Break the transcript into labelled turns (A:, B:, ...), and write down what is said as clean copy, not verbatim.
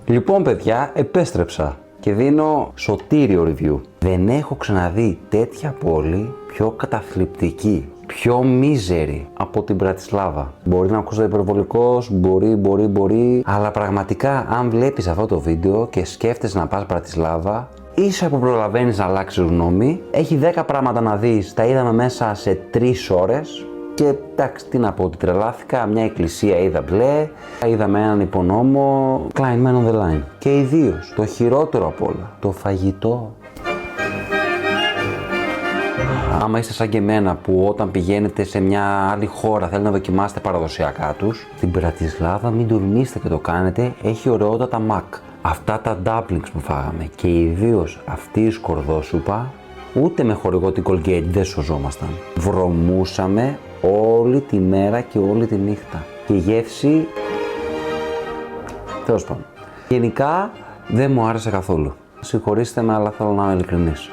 A: Λοιπόν, παιδιά, επέστρεψα και δίνω σωτήριο review. Δεν έχω ξαναδεί τέτοια πόλη πιο καταθλιπτική, πιο μίζερη από την Πρατισλάβα. Μπορεί να ακούσω υπερβολικός, μπορεί, αλλά πραγματικά αν βλέπεις αυτό το βίντεο και σκέφτεσαι να πας Πρατισλάβα, ίσα που προλαβαίνεις να αλλάξεις γνώμη, έχει 10 πράγματα να δεις, τα είδαμε μέσα σε 3 ώρες. Και εντάξει, τι να πω, ότι τρελάθηκα, μια εκκλησία είδα μπλε, είδαμε έναν υπονόμο, Klein Man on the Line. Και ιδίως, το χειρότερο απ' όλα, το φαγητό. Άμα είστε σαν και εμένα που όταν πηγαίνετε σε μια άλλη χώρα θέλετε να δοκιμάσετε παραδοσιακά τους, στην Πρατισλάβα μην τολμήσετε και το κάνετε, έχει ωραιότατα μακ. Αυτά τα dumplings που φάγαμε και ιδίως αυτή η σκορδόσουπα, ούτε με χορηγό την Colgate δεν σωζόμασταν. Βρωμούσαμε όλη τη μέρα και όλη τη νύχτα. Και η γεύση, τέλος πάντων. Γενικά δεν μου άρεσε καθόλου. Συγχωρήστε με, αλλά θέλω να είμαι ειλικρινής.